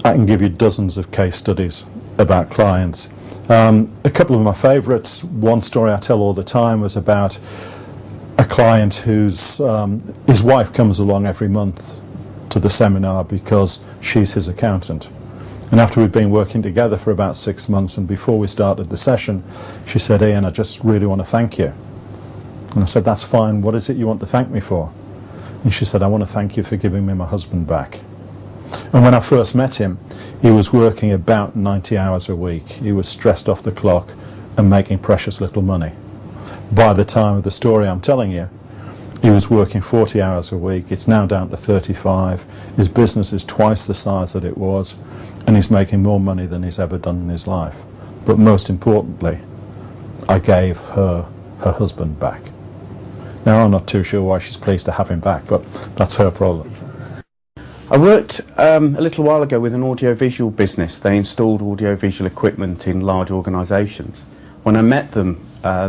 I can give you dozens of case studies about clients. A couple of my favourites, one story I tell all the time was about a client whose his wife comes along every month to the seminar because she's his accountant. And after we'd been working together for about 6 months, and before we started the session, she said, "Ian, I just really want to thank you." And I said, "That's fine. What is it you want to thank me for?" And she said, "I want to thank you for giving me my husband back." And when I first met him, he was working about 90 hours a week. He was stressed off the clock and making precious little money. By the time of the story I'm telling you, he was working 40 hours a week. It's now down to 35. His business is twice the size that it was, and he's making more money than he's ever done in his life. But most importantly, I gave her husband back. Now, I'm not too sure why she's pleased to have him back, but that's her problem. I worked a little while ago with an audiovisual business. They installed audiovisual equipment in large organisations. When I met them,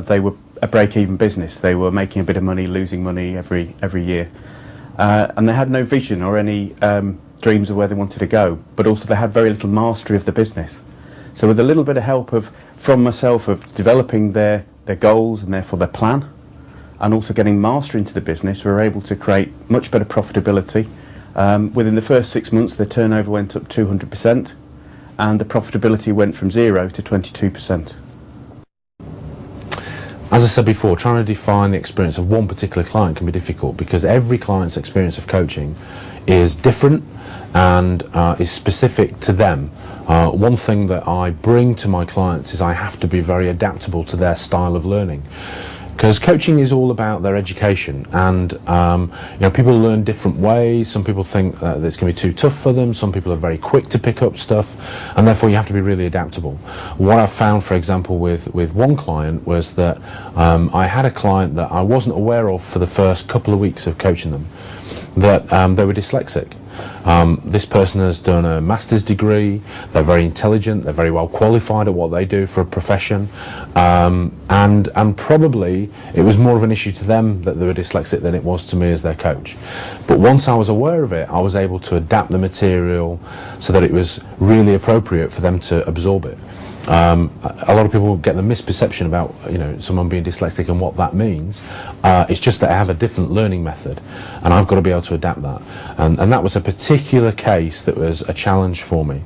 they were a break-even business. They were making a bit of money, losing money every year, and they had no vision or any dreams of where they wanted to go. But also, they had very little mastery of the business. So, with a little bit of help from myself of developing their goals and therefore their plan, and also getting mastery into the business, we were able to create much better profitability. Within the first 6 months, the turnover went up 200%, and the profitability went from 0 to 22%. As I said before, trying to define the experience of one particular client can be difficult because every client's experience of coaching is different and is specific to them. One thing that I bring to my clients is I have to be very adaptable to their style of learning. Because coaching is all about their education, and people learn different ways. Some people think that it's going to be too tough for them. Some people are very quick to pick up stuff, and therefore you have to be really adaptable. What I found, for example, with one client was that I had a client that I wasn't aware of for the first couple of weeks of coaching them, that they were dyslexic. This person has done a master's degree, they're very intelligent, they're very well qualified at what they do for a profession, and probably it was more of an issue to them that they were dyslexic than it was to me as their coach. But once I was aware of it, I was able to adapt the material so that it was really appropriate for them to absorb it. A lot of people get the misperception about someone being dyslexic and what that means. It's just that I have a different learning method, and I've got to be able to adapt that. And that was a particular case that was a challenge for me.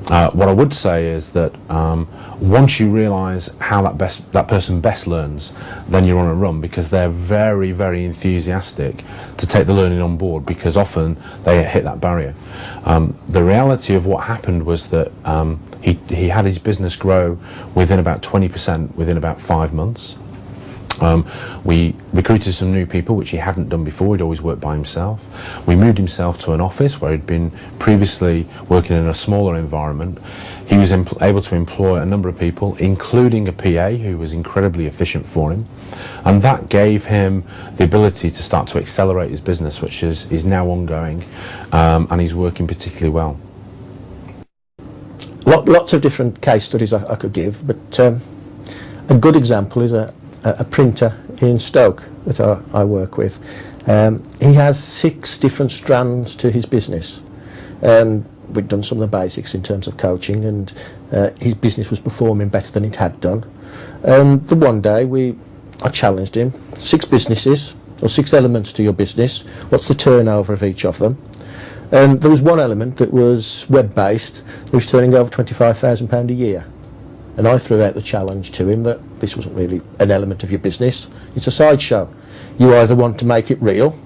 What I would say is that once you realise how that person best learns, then you're on a run, because they're very, very enthusiastic to take the learning on board, because often they hit that barrier. The reality of what happened was that he had his business grow within about 20% within about 5 months. We recruited some new people, which he hadn't done before. He'd always worked by himself. We moved himself to an office where he'd been previously working in a smaller environment. He was able to employ a number of people, including a PA who was incredibly efficient for him, and that gave him the ability to start to accelerate his business, which is now ongoing, and he's working particularly well. Lots of different case studies I could give, but a good example is a printer in Stoke that I work with. He has 6 different strands to his business. We'd done some of the basics in terms of coaching, and his business was performing better than it had done. The one day I challenged him: 6 businesses, or 6 elements to your business, what's the turnover of each of them? And there was one element that was web-based, that was turning over £25,000 a year. And I threw out the challenge to him that this wasn't really an element of your business, it's a sideshow. You either want to make it real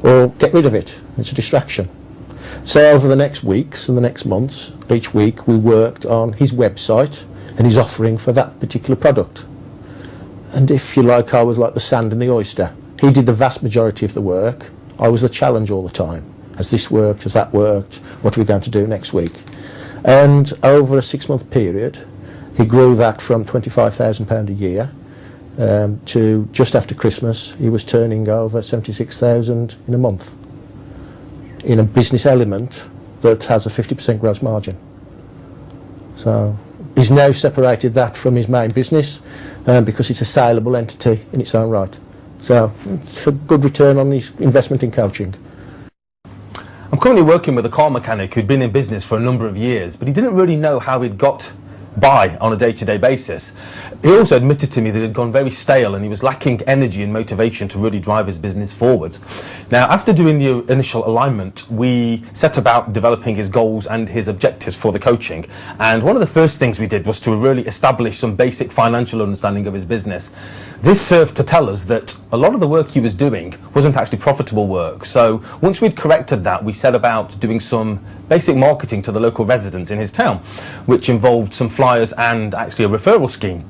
or get rid of it. It's a distraction. So over the next weeks and the next months, each week we worked on his website and his offering for that particular product. And if you like, I was like the sand and the oyster. He did the vast majority of the work. I was the challenge all the time. Has this worked? Has that worked? What are we going to do next week? And over a 6-month period, he grew that from £25,000 a year to just after Christmas, he was turning over £76,000 in a month in a business element that has a 50% gross margin. So he's now separated that from his main business because it's a saleable entity in its own right. So it's a good return on his investment in coaching. I'm currently working with a car mechanic who'd been in business for a number of years, but he didn't really know how he'd got by on a day-to-day basis. He also admitted to me that it had gone very stale and he was lacking energy and motivation to really drive his business forward. Now, after doing the initial alignment, we set about developing his goals and his objectives for the coaching, and one of the first things we did was to really establish some basic financial understanding of his business. This served to tell us that a lot of the work he was doing wasn't actually profitable work. So once we'd corrected that, we set about doing some basic marketing to the local residents in his town, which involved some flyers and actually a referral scheme.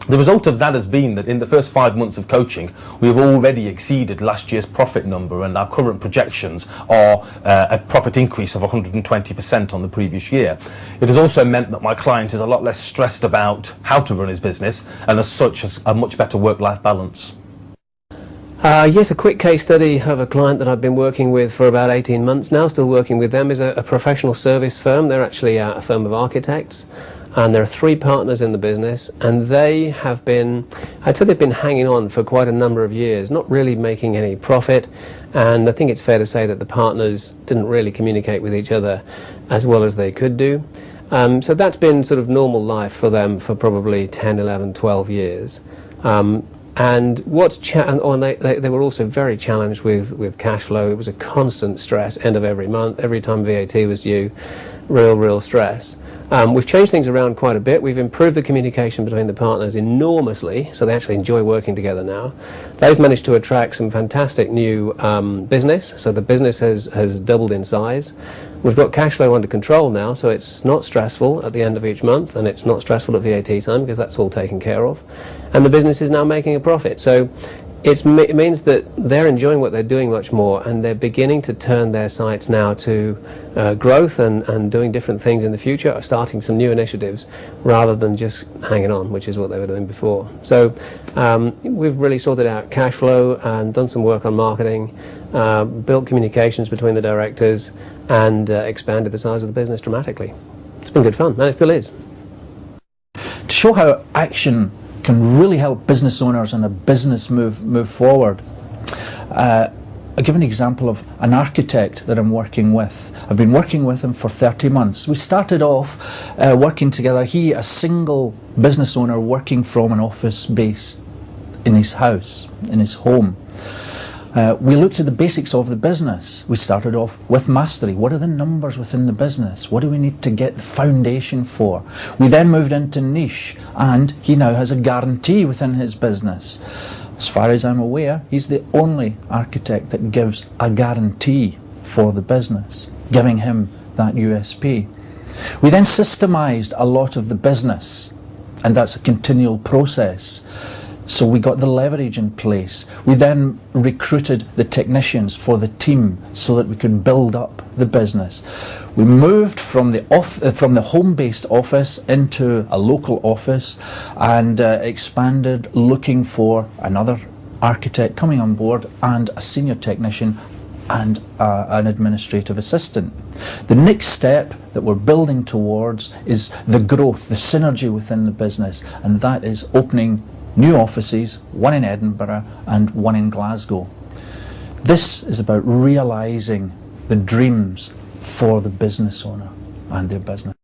The result of that has been that in the first 5 months of coaching, we have already exceeded last year's profit number, and our current projections are a profit increase of 120% on the previous year. It has also meant that my client is a lot less stressed about how to run his business, and as such has a much better work-life balance. Yes, a quick case study of a client that I've been working with for about 18 months now, still working with them, is a professional service firm. They're actually a firm of architects, and there are 3 partners in the business, and they have been, I'd say they've been hanging on for quite a number of years, not really making any profit, and I think it's fair to say that the partners didn't really communicate with each other as well as they could do. So that's been sort of normal life for them for probably 10, 11, 12 years. And what's they were also very challenged with cash flow. It was a constant stress, end of every month, every time VAT was due, real stress. We've changed things around quite a bit. We've improved the communication between the partners enormously, so they actually enjoy working together now. They've managed to attract some fantastic new business, so the business has doubled in size. We've got cash flow under control now, so it's not stressful at the end of each month, and it's not stressful at VAT time because that's all taken care of. And the business is now making a profit. So it means that they're enjoying what they're doing much more, and they're beginning to turn their sights now to growth and doing different things in the future, or starting some new initiatives rather than just hanging on, which is what they were doing before. So we've really sorted out cash flow and done some work on marketing, built communications between the directors, and expanded the size of the business dramatically. It's been good fun, and it still is. To show how action can really help business owners and a business move forward, I'll give an example of an architect that I'm working with. I've been working with him for 30 months. We started off working together. He, a single business owner working from an office based in his house, in his home. We looked at the basics of the business. We started off with mastery. What are the numbers within the business? What do we need to get the foundation for? We then moved into niche, and he now has a guarantee within his business. As far as I'm aware, he's the only architect that gives a guarantee for the business, giving him that USP. We then systemized a lot of the business, and that's a continual process. So we got the leverage in place. We then recruited the technicians for the team so that we could build up the business. We moved from the home-based office into a local office, and expanded, looking for another architect coming on board and a senior technician and an administrative assistant. The next step that we're building towards is the growth, the synergy within the business, and that is opening new offices, one in Edinburgh and one in Glasgow. This is about realising the dreams for the business owner and their business.